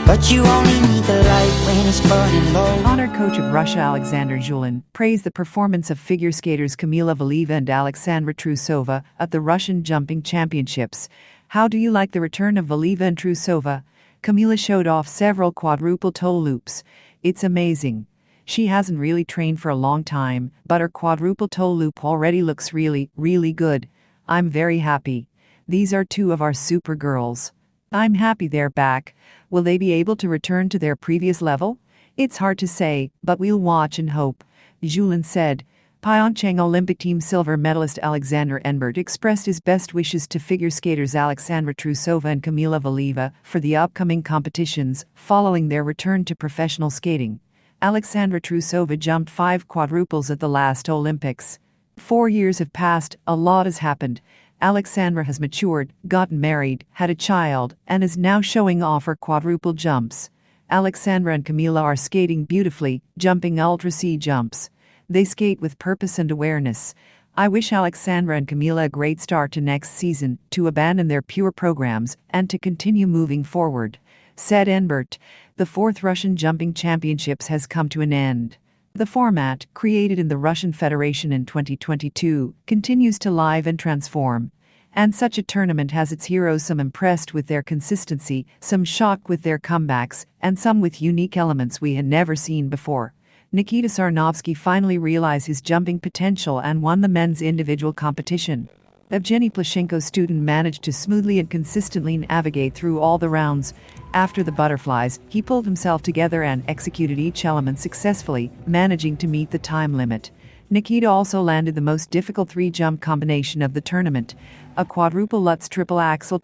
but you only need the light when it's burning low. Honored coach of Russia Alexander Julin praised the performance of figure skaters Kamila Valieva and Alexandra Trusova at the Russian Jumping Championships. How do you like the return of Valieva and Trusova? Kamila showed off several quadruple toe loops. It's amazing. She hasn't really trained for a long time, but her quadruple toe loop already looks really, really good. I'm very happy. These are two of our super girls. I'm happy they're back. Will they be able to return to their previous level? It's hard to say, but we'll watch and hope, Julin said. Pyeongchang Olympic team silver medalist Alexander Edbert expressed his best wishes to figure skaters Alexandra Trusova and Kamila Valieva for the upcoming competitions following their return to professional skating. Alexandra Trusova jumped 5 quadruples at the last Olympics. 4 years have passed, a lot has happened. Alexandra has matured, gotten married, had a child, and is now showing off her quadruple jumps. Alexandra and Kamila are skating beautifully, jumping ultra-C jumps. They skate with purpose and awareness. I wish Alexandra and Kamila a great start to next season, to abandon their pure programs, and to continue moving forward, said Edbert. The 4th Russian Jumping Championships has come to an end. The format, created in the Russian Federation in 2022, continues to live and transform. And such a tournament has its heroes, some impressed with their consistency, some shocked with their comebacks, and some with unique elements we had never seen before. Nikita Sarnovsky finally realized his jumping potential and won the men's individual competition. Evgeny Plashenko's student managed to smoothly and consistently navigate through all the rounds. After the butterflies, he pulled himself together and executed each element successfully, managing to meet the time limit. Nikita also landed the most difficult 3-jump combination of the tournament, a quadruple Lutz triple axel.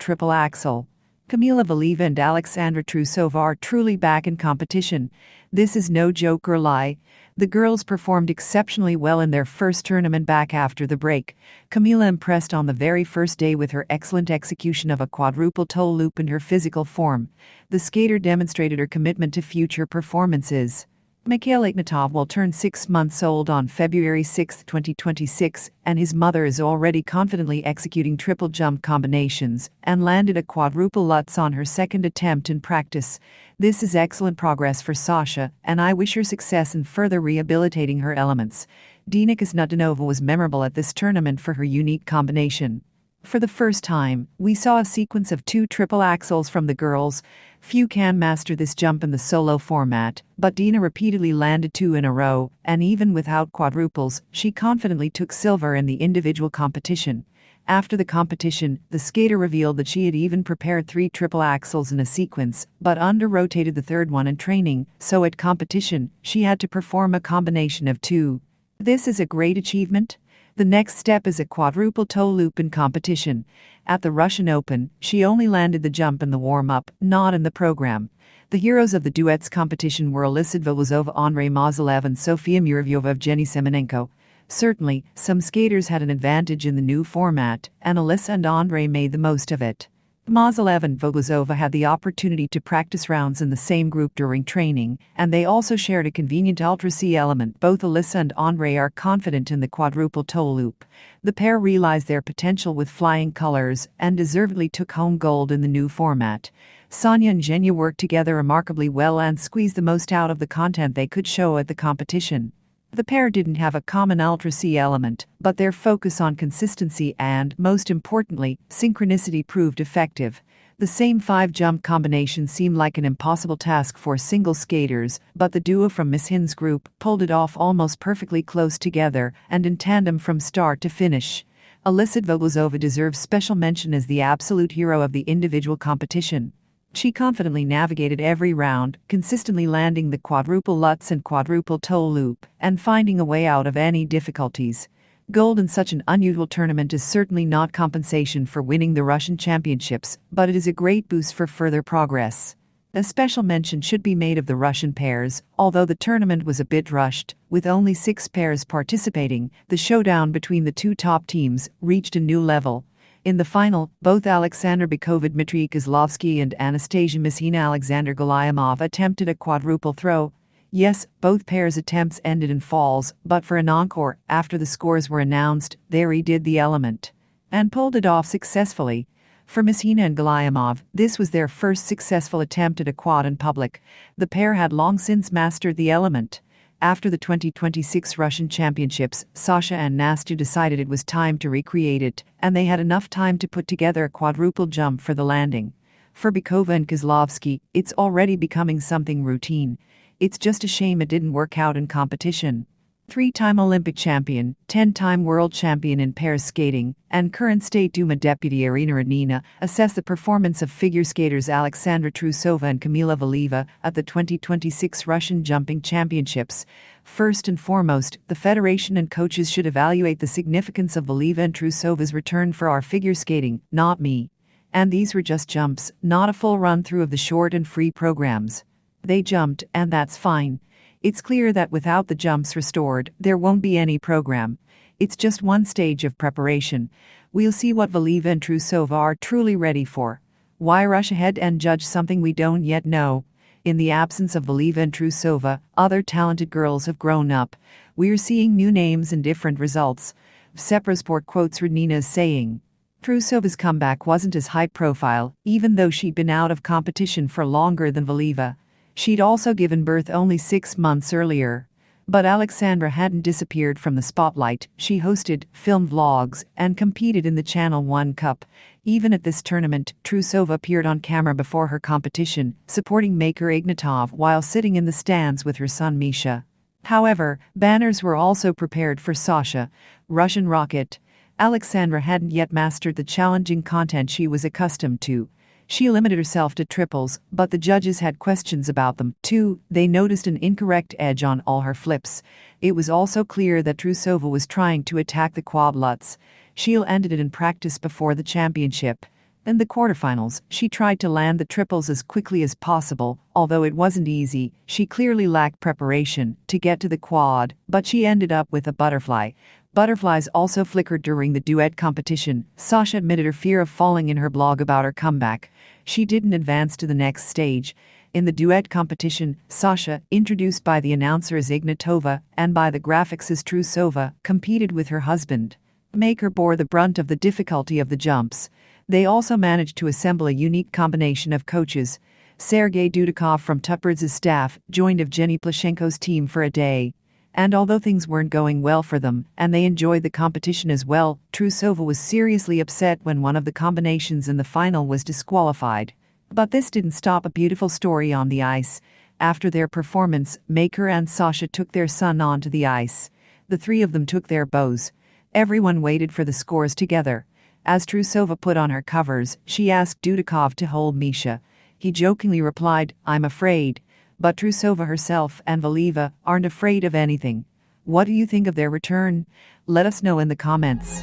Kamila Valieva and Alexandra Trusova are truly back in competition. This is no joke or lie. The girls performed exceptionally well in their first tournament back after the break. Kamila impressed on the very first day with her excellent execution of a quadruple toe loop in her physical form. The skater demonstrated her commitment to future performances. Mikhail Ignatov will turn 6 months old on February 6, 2026, and his mother is already confidently executing triple jump combinations and landed a quadruple Lutz on her second attempt in practice. This is excellent progress for Sasha, and I wish her success in further rehabilitating her elements. Dena Kuznetsova was memorable at this tournament for her unique combination. For the first time, we saw a sequence of 2 triple axels from the girls. Few can master this jump in the solo format, but Dena repeatedly landed 2 in a row, and even without quadruples, she confidently took silver in the individual competition. After the competition, the skater revealed that she had even prepared 3 triple axels in a sequence, but under-rotated the 3rd one in training, so at competition, she had to perform a combination of 2. This is a great achievement. The next step is a quadruple toe loop in competition. At the Russian Open, she only landed the jump in the warm-up, not in the program. The heroes of the duets competition were Alexandra Valieva, Andrei Mozilev, and Sofia Muravyova, Evgeny Semenenko. Certainly, some skaters had an advantage in the new format, and Alyssa and Andrei made the most of it. Mozilev and Valieva had the opportunity to practice rounds in the same group during training, and they also shared a convenient ultra-C element. Both Alyssa and Andrei are confident in the quadruple toe loop. The pair realized their potential with flying colors and deservedly took home gold in the new format. Sonia and Zhenya worked together remarkably well and squeezed the most out of the content they could show at the competition. The pair didn't have a common ultra-C element, but their focus on consistency and, most importantly, synchronicity proved effective. The same 5-jump combination seemed like an impossible task for single skaters, but the duo from Miss Hin's group pulled it off almost perfectly close together and in tandem from start to finish. Alexandra Valieva deserves special mention as the absolute hero of the individual competition. She confidently navigated every round, consistently landing the quadruple Lutz and quadruple toe loop, and finding a way out of any difficulties. Gold in such an unusual tournament is certainly not compensation for winning the Russian championships, but it is a great boost for further progress. A special mention should be made of the Russian pairs. Although the tournament was a bit rushed, with only 6 pairs participating, the showdown between the 2 top teams reached a new level. In the final, both Alexander Bykova, Dmitry Kozlovsky, and Anastasia Mishina Alexander Goliamov attempted a quadruple throw. Yes, both pairs' attempts ended in falls, but for an encore, after the scores were announced, they redid the element and pulled it off successfully. For Messina and Galiamov, this was their first successful attempt at a quad in public. The pair had long since mastered the element. After the 2026 Russian Championships, Sasha and Nastya decided it was time to recreate it, and they had enough time to put together a quadruple jump for the landing. For Bykova and Kozlovsky, it's already becoming something routine. It's just a shame it didn't work out in competition. Three-time Olympic champion, 10-time world champion in pairs skating, and current State Duma deputy Irina Rodnina assess the performance of figure skaters Alexandra Trusova and Kamila Valieva at the 2026 Russian Jumping Championships. First and foremost, the federation and coaches should evaluate the significance of Valieva and Trusova's return for our figure skating, not me. And these were just jumps, not a full run-through of the short and free programs. They jumped, and that's fine. It's clear that without the jumps restored, there won't be any program. It's just one stage of preparation. We'll see what Valieva and Trusova are truly ready for. Why rush ahead and judge something we don't yet know? In the absence of Valieva and Trusova, other talented girls have grown up. We're seeing new names and different results. Seprasport quotes Rodnina as saying, Trusova's comeback wasn't as high profile, even though she'd been out of competition for longer than Valieva. She'd also given birth only 6 months earlier. But Alexandra hadn't disappeared from the spotlight. She hosted, filmed vlogs, and competed in the Channel 1 Cup. Even at this tournament, Trusova appeared on camera before her competition, supporting maker Ignatov while sitting in the stands with her son Misha. However, banners were also prepared for Sasha, Russian Rocket. Alexandra hadn't yet mastered the challenging content she was accustomed to. She limited herself to triples, but the judges had questions about them, too. They noticed an incorrect edge on all her flips. It was also clear that Trusova was trying to attack the quad lutz. She'll ended it in practice before the championship. In the quarterfinals, she tried to land the triples as quickly as possible. Although it wasn't easy, she clearly lacked preparation to get to the quad, but she ended up with a butterfly. Butterflies also flickered during the duet competition. Sasha admitted her fear of falling in her blog about her comeback. She didn't advance to the next stage. In the duet competition, Sasha, introduced by the announcer as Ignatova and by the graphics as Trusova, competed with her husband. Maker bore the brunt of the difficulty of the jumps. They also managed to assemble a unique combination of coaches. Sergei Dudikov from Tupper's staff joined Evgeny Plashenko's team for a day. And although things weren't going well for them, and they enjoyed the competition as well, Trusova was seriously upset when one of the combinations in the final was disqualified. But this didn't stop a beautiful story on the ice. After their performance, Maker and Sasha took their son onto the ice. The three of them took their bows. Everyone waited for the scores together. As Trusova put on her covers, she asked Dudikov to hold Misha. He jokingly replied, "I'm afraid." But Trusova herself and Valieva aren't afraid of anything. What do you think of their return? Let us know in the comments.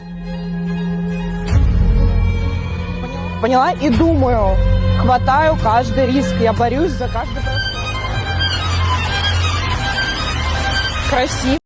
Поняла? И думаю, хватаю каждый риск, я борюсь за каждый красиво.